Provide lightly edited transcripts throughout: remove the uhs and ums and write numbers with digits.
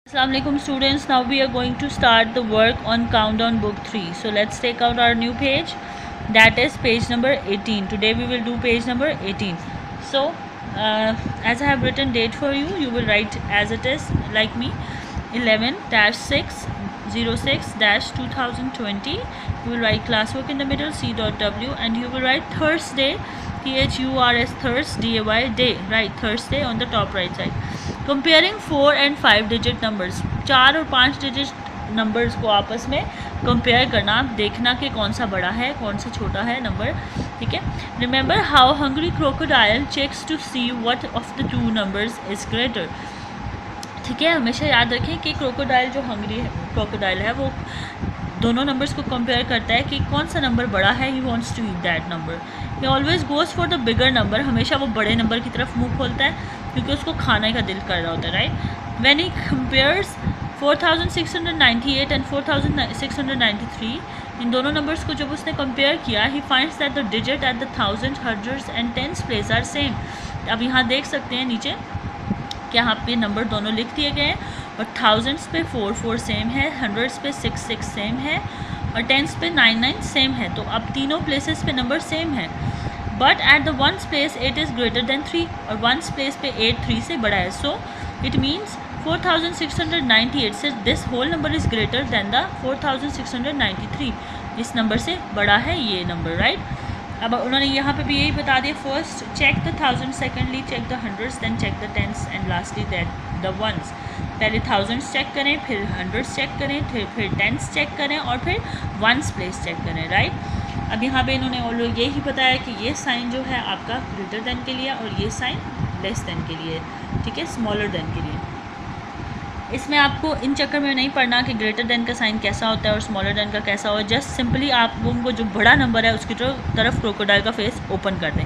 Assalamualaikum students, now we are going to start the work on countdown book 3. So let's take out our new page, that is page number 18. Today we will do page number 18. So as I have written date for you, you will write as it is like me, 11-6/06-2020. You will write classwork in the middle, C.W, and you will write Thursday, THURS, Thursday, day, right, Thursday on the top right side. Comparing 4 and 5 digit numbers, 4 और 5 digit numbers को आपस में compare करना, देखना कि कौन सा बड़ा है कौन सा छोटा है नंबर, ठीक है. Remember how hungry crocodile checks to see what of the two numbers is greater. ठीक है, हमेशा याद रखें कि क्रोकोडाइल जो हंग्री क्रोकोडाइल है वो दोनों नंबर्स को कंपेयर करता है कि कौन सा नंबर बड़ा है. He wants to eat that number. He always goes for the bigger number. हमेशा वो बड़े नंबर की तरफ मुंह खोलता है क्योंकि उसको खाने का दिल कर रहा होता है, right. When he compares 4698 and 4693, इन दोनों नंबर्स को जब उसने कंपेयर किया, he finds that the digit at the thousand, hundreds and tens place are same. अब यहाँ देख सकते हैं नीचे कि यहाँ पे नंबर दोनों लिख दिए गए हैं और थाउजेंड्स पे 4 सेम है, हंड्रेड्स पे 6 सेम है और टेंस पे 9 सेम है. तो अब तीनों प्लेसेस पे नंबर सेम है. But at the ones place 8 is greater then 3 और वंस प्लेस पे 8 3 से बड़ा है. सो इट मीन्स 4698 से this whole number is greater then the 4693. इस नंबर से बड़ा है ये नंबर, राइट. अब उन्होंने यहाँ पे भी यही बता दिया. First check the thousand, secondly check the hundreds, then check the tens and lastly that the ones. पहले थाउजेंड्स चेक करें, फिर हंड्रेड्स चेक करें, फिर टेंस चेक करें और फिर वंस प्लेस चेक करें, राइट. अब यहाँ पे इन्होंने ऑलरेडी यही बताया कि ये साइन जो है आपका ग्रेटर देन के लिए और ये साइन लेस देन के लिए, ठीक है, स्मॉलर देन के लिए. इसमें आपको इन चक्कर में नहीं पढ़ना कि ग्रेटर देन का साइन कैसा होता है और स्मॉलर देन का कैसा हो. जस्ट सिंपली आप उनको जो बड़ा नंबर है उसकी तरफ क्रोकोडाइल का फेस ओपन कर दें.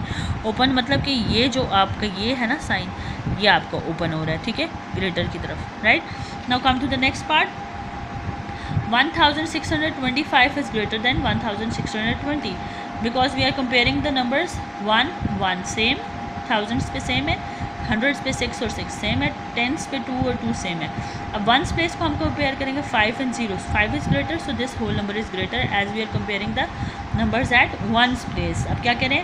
ओपन मतलब कि ये जो आपका ये है ना साइन, ये आपका ओपन हो रहा है, ठीक है, ग्रेटर की तरफ, right. Now come to the next part. 1625 is greater than 1620 because we are comparing the numbers 1 same, thousands पे सेम है, हंड्रेड्स पे 6 और 6 सेम है, टेंस पे 2 और 2 सेम है. अब वंस प्लेस को हम कंपेयर करेंगे 5 and zeros. 5 is greater so this whole number is greater as we are comparing the numbers at ones place. अब क्या करें,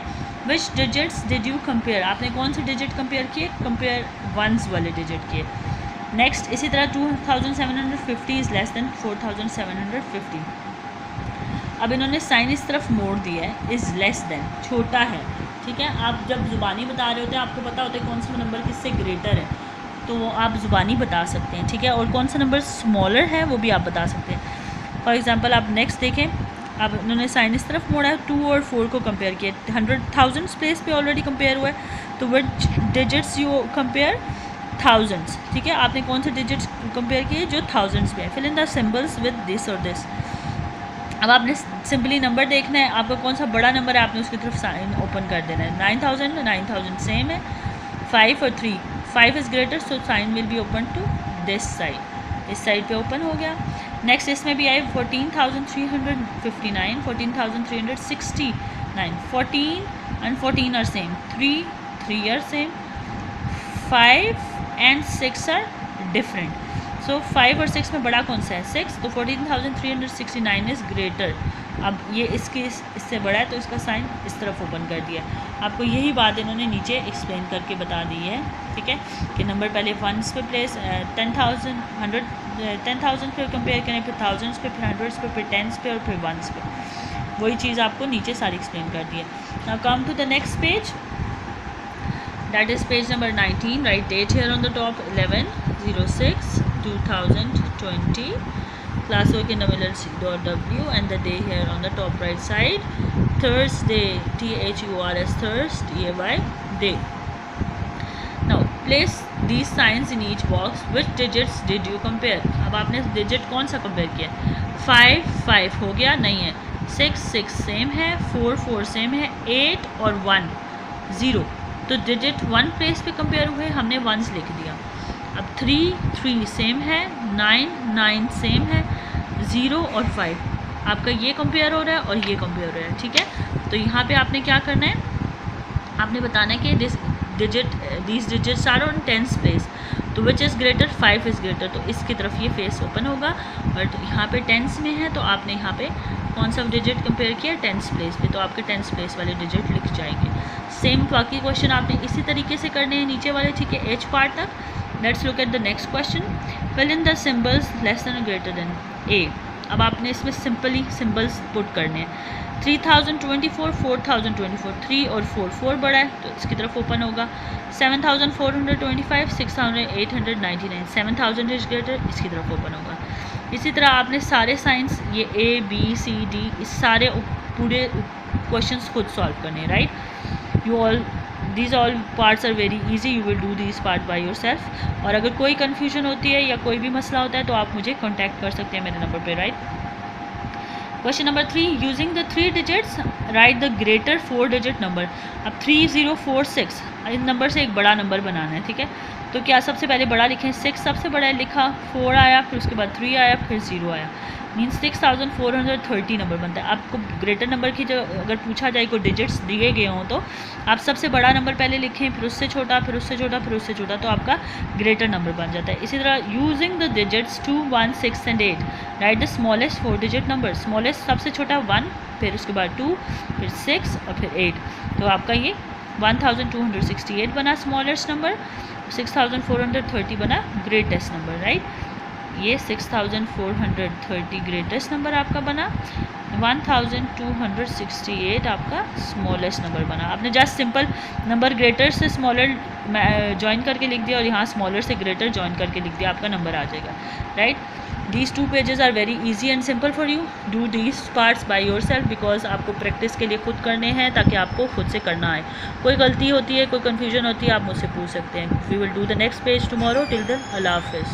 which digits did you compare. आपने कौन से डिजिट कंपेयर किए, कंपेयर वंस वाले डिजिट किए. नेक्स्ट इसी तरह 2750 इज़ लेस देन 4750. अब इन्होंने साइन इस तरफ मोड़ दिया है, इज़ लेस देन, छोटा है, ठीक है. आप जब ज़ुबानी बता रहे होते हैं आपको पता होता है कौन सा नंबर किससे ग्रेटर है, तो वो आप ज़ुबानी बता सकते हैं, ठीक है. और कौन सा नंबर स्मॉलर है वो भी आप बता सकते हैं. फॉर एग्जांपल आप नेक्स्ट देखें. अब इन्होंने साइन इस तरफ मोड़ा है, 2 और 4 को कंपेयर किया. 100,000 प्लेस पे ऑलरेडी कंपेयर हुआ है, तो विच डिजिट्स यू कंपेयर, थाउजेंड्स, ठीक है. आपने कौन से डिजिट्स कंपेयर किए जो थाउजेंड्स पे है. Fill in the symbols with this और दिस. अब आपने सिंपली नंबर देखना है, आपका कौन सा बड़ा नंबर है आपने उसकी तरफ साइन ओपन कर देना है. 9000 सेम है, 5 और 3, 5 is greater so sign will be open to this side, इस साइड पे ओपन हो गया. नेक्स्ट इसमें भी आए 14,359, 14,369, 14 and 14 are same, 3 are same, 5 and 6 are different. So 5 और 6 में बड़ा कौन सा है, 6, तो 14,369 इज़ ग्रेटर. अब ये इससे बड़ा है तो इसका साइन इस तरफ ओपन कर दिया. आपको यही बात इन्होंने नीचे एक्सप्लेन करके बता दी है, ठीक है, कि नंबर पहले वंस पे प्लेस 10,000 पे कंपेयर करें, फिर थाउजेंड्स पे, फिर हंड्रेड्स पे, फिर टेंस पे और फिर वंस पे. वही चीज़ आपको नीचे सारी एक्सप्लेन कर दी है. Now come to the next page, that is page number 19. Write date here on the top, 11/06/2020. Classwork in the middle, C.W, and the day here on the top right side, Thursday, THURS, Thursday, day. Now place these signs in each box. Which digits did you compare. अब आपने digit कौन सा compare किया. 5 हो गया, नहीं है. 6 same है, 4 सेम है, 8 और 1 0. तो डिजिट 1 प्लेस पे कंपेयर हुए, हमने वंस लिख दिया. अब 3 सेम है, 9 सेम है, 0 और 5 आपका ये कंपेयर हो रहा है और ये कंपेयर हो रहा है, ठीक है. तो यहाँ पे आपने क्या करना है, आपने बताना है कि this digits are on tens place. तो which is greater, 5 is greater, तो इसकी तरफ ये फेस ओपन होगा। और तो यहाँ पे टेंस में है तो आपने यहाँ पे कौन सा डिजिट कंपेयर किया, टेंस प्लेस पे, तो आपके टेंस प्लेस वाले डिजिट लिख जाएंगे। सेम बाकी क्वेश्चन आपने इसी तरीके से करने हैं नीचे वाले, ठीक है, एच पार्ट तक। Let's look at the next question. Fill in the symbols less than greater than A. अब आपने इसमें सिंपली सिम्बल्स पुट करने हैं। 3024, 4024, 3 और 4, 4 बड़ा है तो इसकी तरफ ओपन होगा। 7425, 6899, 7000 इज ग्रेटर, इसकी तरफ ओपन होगा। इसी तरह आपने सारे साइंस ये ए बी सी डी इस सारे पूरे क्वेश्चंस खुद सॉल्व करने हैं, right. You all these all parts are very easy, you will do these part by yourself। और अगर कोई कन्फ्यूजन होती है या कोई भी मसला होता है तो आप मुझे कॉन्टैक्ट कर सकते हैं मेरे नंबर पे, right. Question number 3, using the 3 digits right the greater 4 digit number. अब 3046 इन नंबर से एक बड़ा नंबर बनाना है, ठीक है। तो क्या सबसे पहले बड़ा लिखें, 6 सबसे बड़ा है, लिखा, 4 आया, फिर उसके बाद 3 आया, फिर 0 आया, मीन्स 6430 नंबर बनता है। आपको ग्रेटर नंबर की जो अगर पूछा जाए कोई डिजिट्स दिए गए हों तो आप सबसे बड़ा नंबर पहले लिखें, फिर उससे छोटा, फिर उससे छोटा, फिर उससे छोटा, तो आपका ग्रेटर नंबर बन जाता है। इसी तरह using the digits 2, 1, 6 and 8 right the smallest 4 digit number. Smallest सबसे छोटा 1, फिर उसके बाद 2, फिर 6 और फिर 8, तो आपका ये 1268 बना स्मॉलेस्ट नंबर, 6430 बना ग्रेटेस्ट नंबर, राइट। ये 6430 ग्रेटेस्ट नंबर आपका बना, 1268 आपका स्मॉलेस्ट नंबर बना। आपने जस्ट सिंपल नंबर ग्रेटर से स्मॉलर ज्वाइन करके लिख दिया और यहाँ स्मॉलर से ग्रेटर ज्वाइन करके लिख दिया, आपका नंबर आ जाएगा, right. These 2 pages are very easy and simple for you. Do these parts by yourself because आपको प्रैक्टिस के लिए खुद करने हैं ताकि आपको खुद से करना आए। कोई गलती होती है, कोई कन्फ्यूजन होती है, आप मुझसे पूछ सकते हैं। We will do the next page tomorrow. Till then, Allah Hafiz.